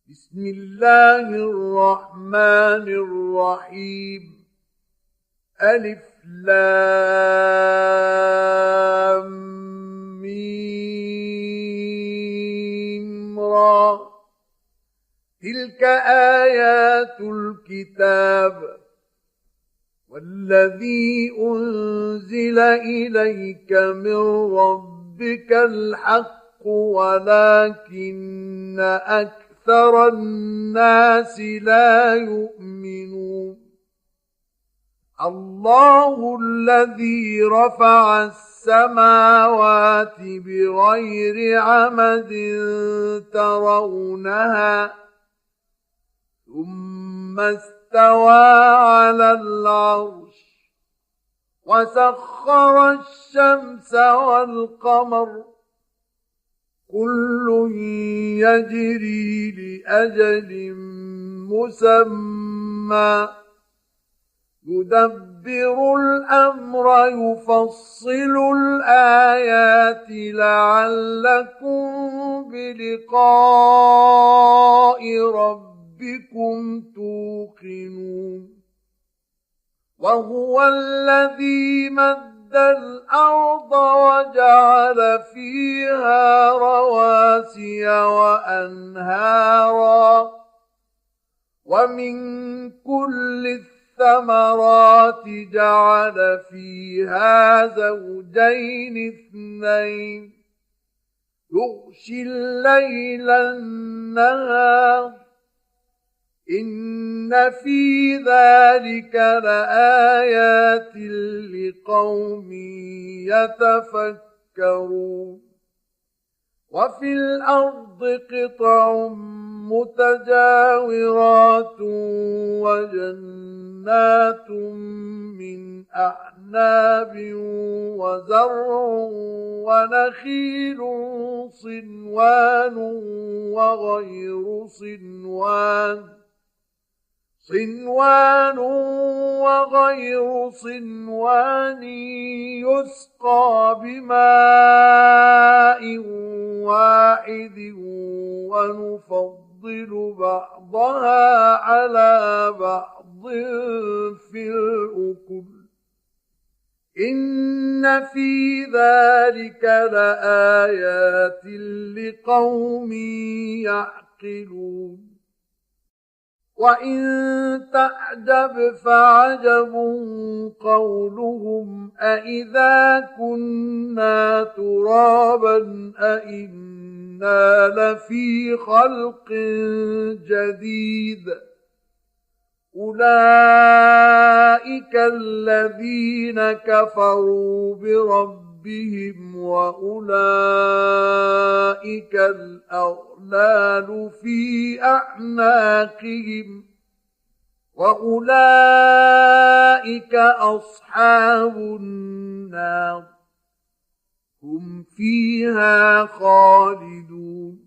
بسم الله الرحمن الرحيم. ألف لام ميم را. تلك آيات الكتاب والذي أنزل إليك من ربك الحق ولكن أكثر الناس لا يؤمنون. الله الذي رفع السماوات بغير عمد ترونها ثم استوى على العرش وسخر الشمس والقمر كل يجري لأجل مسمى يدبر الأمر يفصل الآيات لعلكم بلقاء ربكم توقنون. وهو الذي مد الأرض وجعل فيها رواسي وأنهارا ومن كل الثمرات جعل فيها زوجين اثنين يغشي الليل النهار إن في ذلك لآيات لقوم يتفكرون. وفي الأرض قطع متجاورات وجنات من أعناب وزرع ونخيل صنوان وغير صنوان يسقى بماء واحد ونفضل بعضها على بعض في الأكل إن في ذلك لآيات لقوم يعقلون. وإن تعجب فعجب قولهم أإذا كنا ترابا أإنا لفي خلق جديد أولئك الذين كفروا بربهم وأولئك الأغلال في أعناقهم وأولئك أصحاب النار هم فيها خالدون.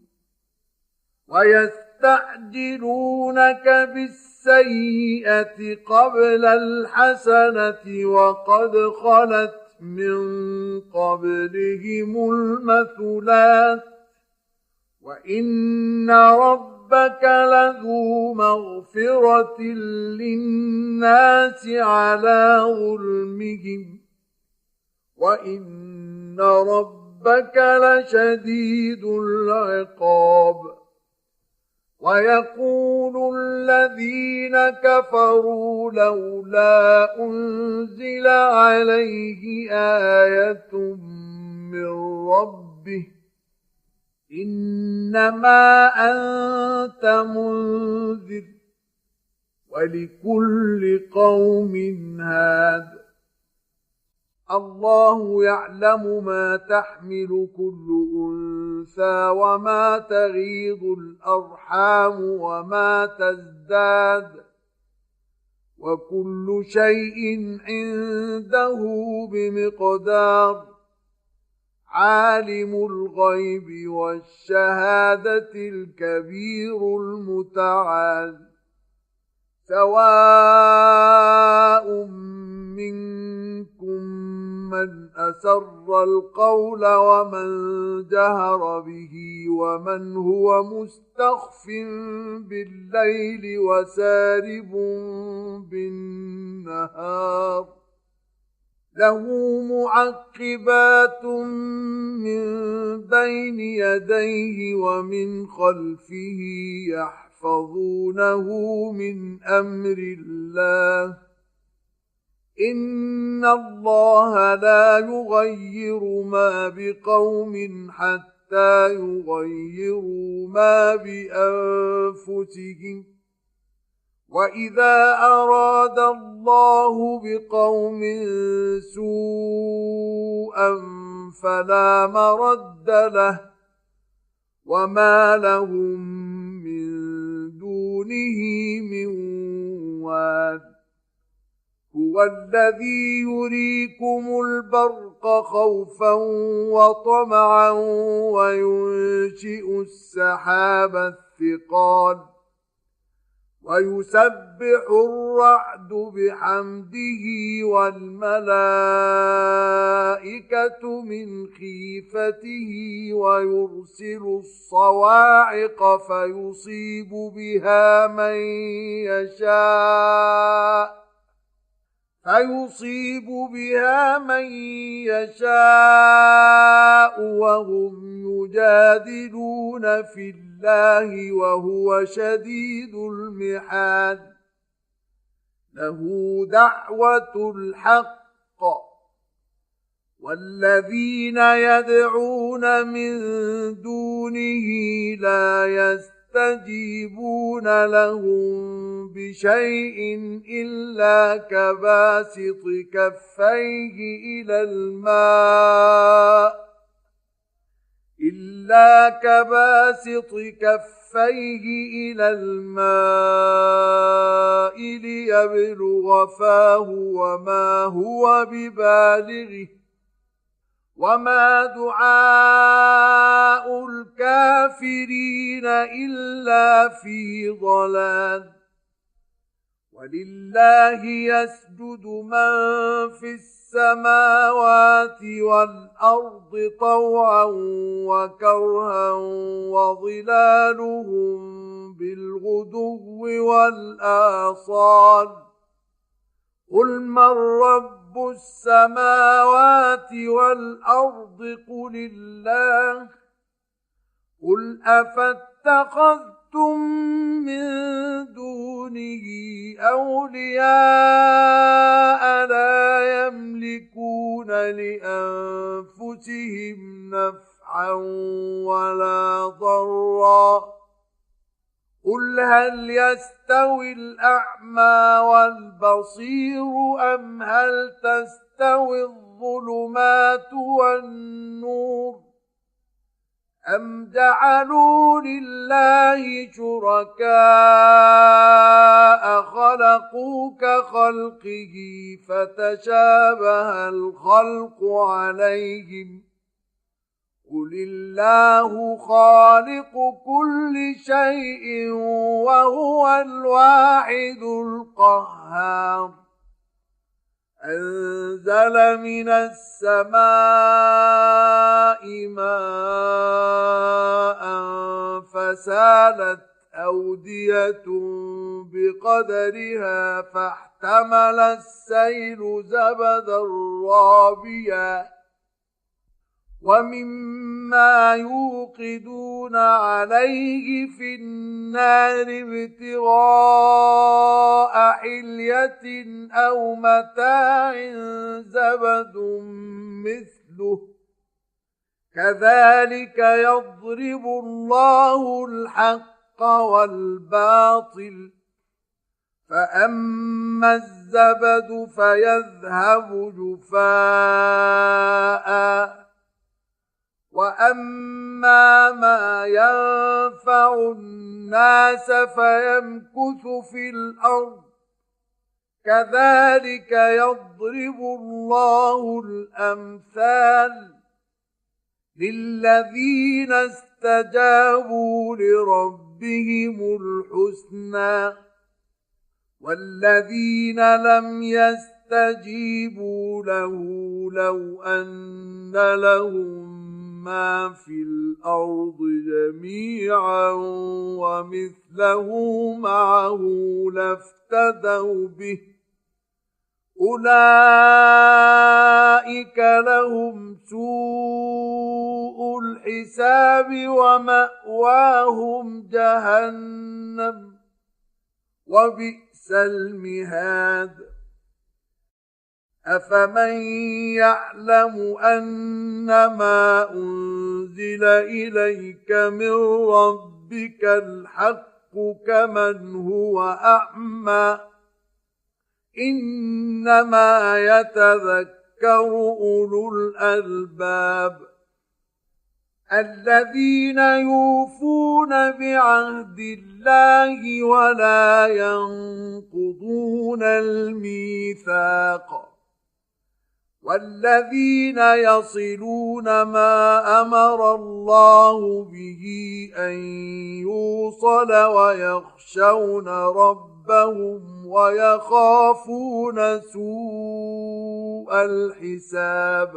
ويستعجلونك بالسيئة قبل الحسنة وقد خلت من قبلهم المثلات وإن ربك لذو مغفرة للناس على ظلمهم وإن ربك لشديد العقاب. ويقول الذين كفروا لولا أنزل عليه آية من ربه إنما أنت منذر ولكل قوم هاد. الله يعلم ما تحمل كل أنثى وما تغيض الأرحام وما تزداد وكل شيء عنده بمقدار. عالم الغيب والشهادة الكبير المتعال. سواء منكم من أسر القول ومن جهر به ومن هو مستخف بالليل وسارب بالنهار له معقبات من بين يديه ومن خلفه يحفظونه من أمر الله إن الله لا يغير ما بقوم حتى يغيروا ما بأنفسهم وإذا أراد الله بقوم سوءا فلا مرد له وما لهم من دونه من وال هو الذي يريكم البرق خوفا وطمعا وينشئ السحاب الثقال ويسبح الرعد بحمده والملائكة من خيفته ويرسل الصواعق فيصيب بها من يشاء وهم يجادلون في الله وهو شديد المحال له دعوة الحق والذين يدعون من دونه لا يستجيبون لهم بشيء إلا كباسط كفيه إلى الماء ليبلغ فاه وما هو ببالغه وما دعاء الكافرين إلا في ضلال ولله يسجد من في السماوات والأرض طوعا وكرها وظلالهم بالغدو والآصال قل من رب السماوات والأرض قل الله قل أفاتخذتم من دونه أولياء لا يملكون لأنفسهم نفعا ولا ضرا قل هل يستوي الأعمى والبصير أم هل تستوي الظلمات والنور أم جعلوا لله شركاء خلقوا كخلقه فتشابه الخلق عليهم قل الله خالق كل شيء وهو الواحد القهار أنزل من السماء ماء فسالت أودية بقدرها فاحتمل السيل زبدا رابيا ومما يوقدون عليه في النار ابتغاء حلية أو متاع زبد مثله كذلك يضرب الله الحق والباطل فأما الزبد فيذهب جفاء وأما ما ينفع الناس فيمكث في الأرض كذلك يضرب الله الأمثال للذين استجابوا لربهم الحسنى والذين لم يستجيبوا يستجيبوا له لو أن لهم ما في الأرض جميعا ومثله معه لافتدوا به أولئك لهم سوء الحساب ومأواهم جهنم وبئس المهاد أفمن يعلم أنما أنزل إليك من ربك الحق كمن هو أعمى إنما يتذكر أولو الألباب الذين يوفون بعهد الله ولا ينقضون الميثاق والذين يصلون ما أمر الله به أن يوصل ويخشون ربهم ويخافون سوء الحساب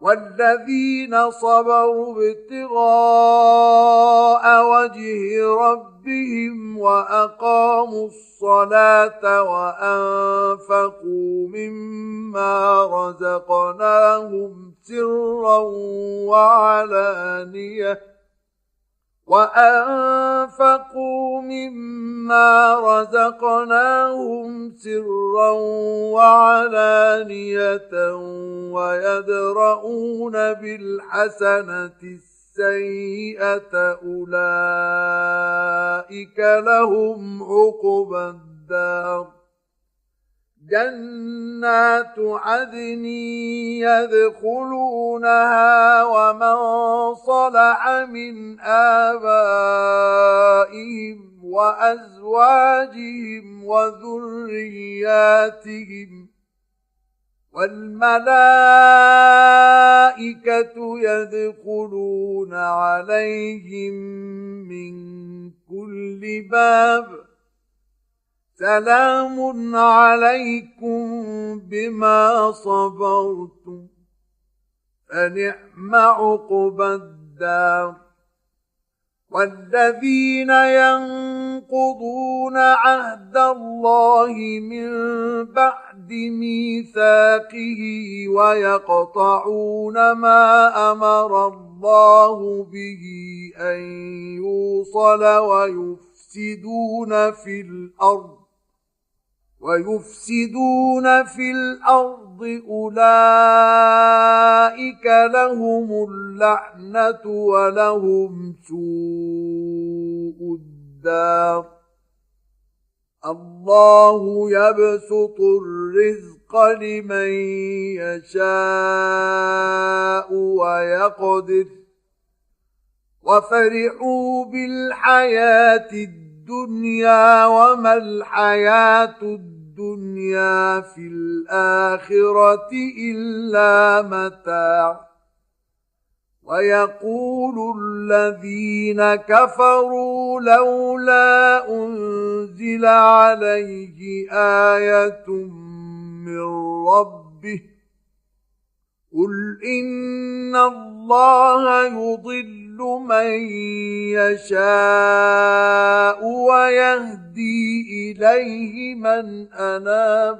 والذين صبروا ابتغاء وجه ربهم وأقاموا الصلاة وأنفقوا مما رزقناهم سرا وعلانية ويدرؤون بالحسنة السيئة أولئك لهم عقبى الدار جنات عدن يدخلونها ومن صلح من آبائهم وأزواجهم وذرياتهم والملائكة يدخلون عليهم من كل باب سلام عليكم بما صبرتم فنعم عقبى الدار والذين ينقضون عهد الله من بعد ميثاقه ويقطعون ما أمر الله به أن يوصل ويفسدون في الأرض أولئك لهم اللعنة ولهم سوء الدار الله يبسط الرزق لمن يشاء ويقدر وفرحوا بالحياة الدنيا وما الحياة الدنيا في الآخرة إلا متاع ويقول الذين كفروا لولا أنزل عليه آية من ربه قل إن الله يضل من يشاء ويهدي إليه من أناب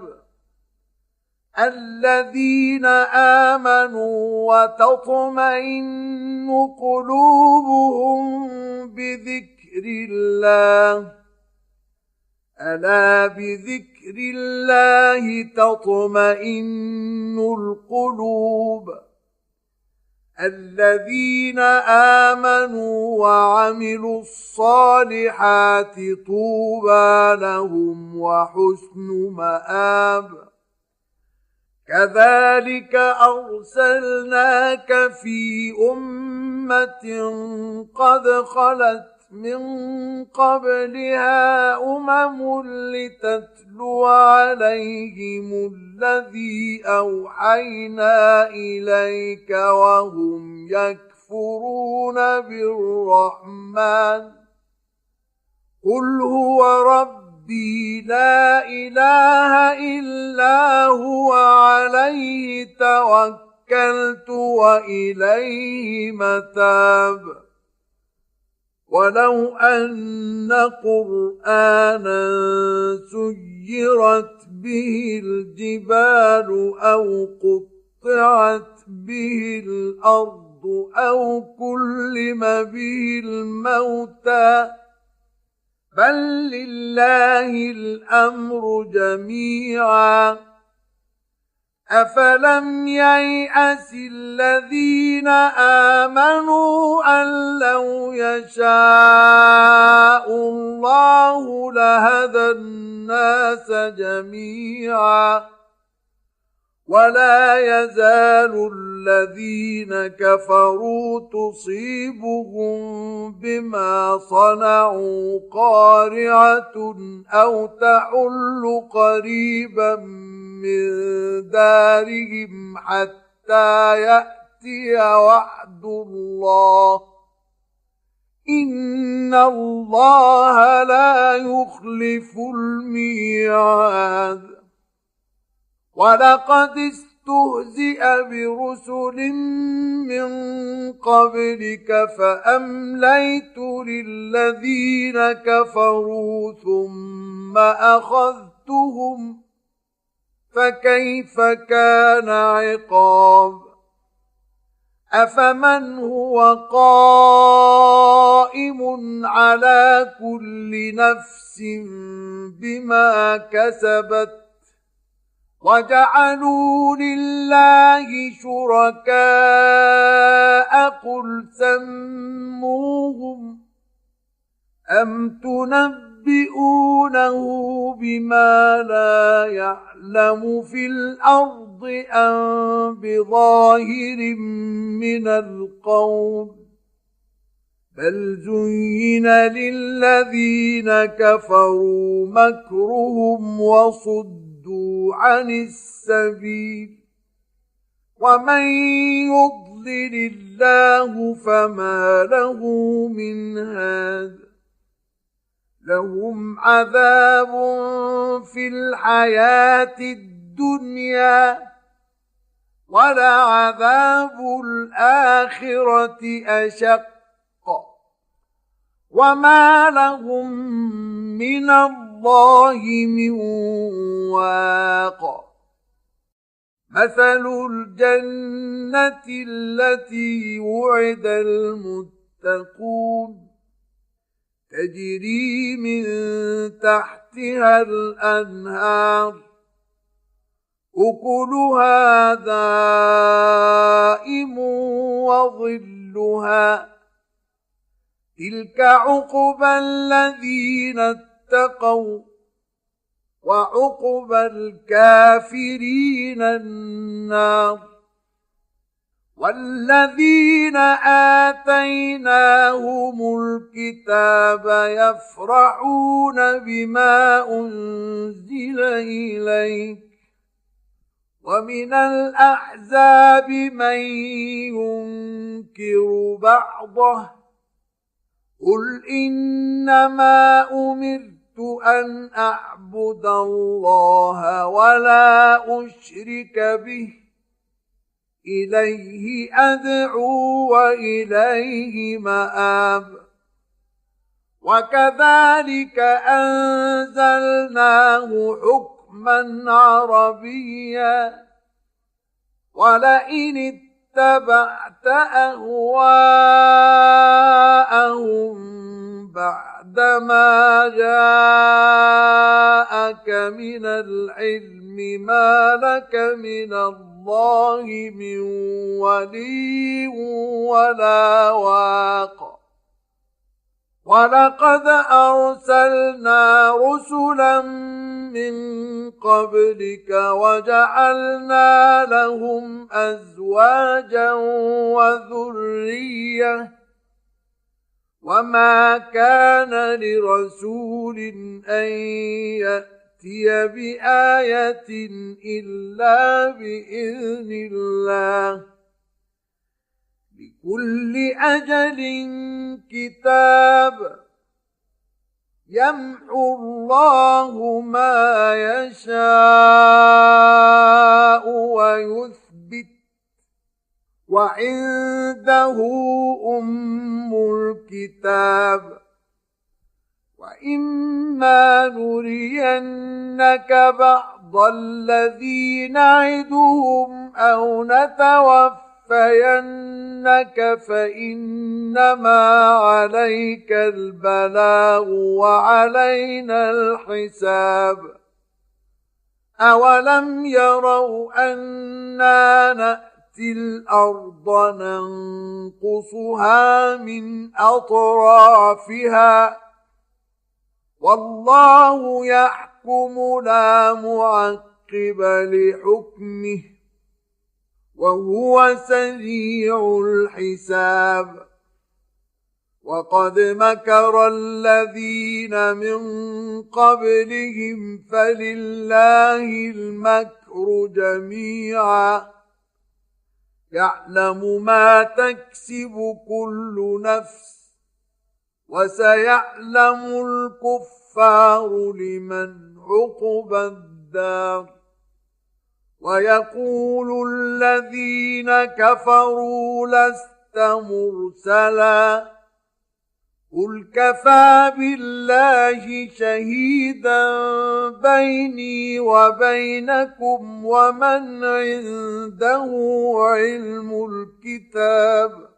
الذين آمنوا وتطمئن قلوبهم بذكر الله ألا بذكر الله تطمئن القلوب الذين آمنوا وعملوا الصالحات طوبى لهم وحسن مآب كذلك أرسلناك في أمة قد خلت من قبلها لتتلو عليهم الذي أوحينا إليك وهم يكفرون بالرحمن قل هو ربي ربي لا إله إلا هو عليه توكلت وإليه متاب ولو أن قرآنا سيرت به الجبال أو قطعت به الأرض أو كلم به الموتى بل لله الأمر جميعا أفلم ييأس الذين آمنوا أن لو يشاء الله لهدى الناس جميعا ولا يزال الذين كفروا تصيبهم بما صنعوا قارعة أو تحل قريبا من دارهم حتى يأتي وعد الله إن الله لا يخلف الميعاد ولقد استهزئ برسل من قبلك فأمليت للذين كفروا ثم أخذتهم فكيف كان عقاب أفمن هو قائم على كل نفس بما كسبت وجعلوا لله شركاء قل سموهم أم تنبئونه بما لا يعلم في الأرض أم بظاهر من القول بل زين للذين كفروا مكرهم وصدوا عن السبيل ومن يضلل الله فما له من هاد لهم عذاب في الحياة الدنيا ولعذاب الآخرة أشق وما لهم من الله من واق مثل الجنة التي وعد المتقون تجري من تحتها الأنهار أكلها دائم وظلها تلك عقبى الذين اتقوا وعقبى الكافرين النار والذين آتيناهم الكتاب يفرحون بما أنزل إليك ومن الأحزاب من ينكر بعضه قل إنما أمرت أن أعبد الله ولا أشرك به إليه أدعو وإليه مآب وكذلك أنزلناه حكما عربيا ولئن اتبعت أهواءهم بعدما جاءك من العلم ما لك من الله من ولي ولا واق ولقد أرسلنا رسلا من قبلك وجعلنا لهم أزواجا وذرية وما كان لرسول أن يأتي بآية إلا بإذن الله لكل أجل كتاب يمحو الله ما يشاء ويثبت وعنده أم الكتاب وإما نرينك بعض الذي نعدهم أو نتوفينك فإنما عليك البلاغ وعلينا الحساب أولم يروا أنا نأتي الأرض ننقصها من أطرافها والله يحكم لا معقب لحكمه وهو سريع الحساب وقد مكر الذين من قبلهم فلله المكر جميعا يعلم ما تكسب كل نفس وسيعلم الكفار لمن عقبى الدار ويقول الذين كفروا لست مرسلا قل كفى بالله شهيدا بيني وبينكم ومن عنده علم الكتاب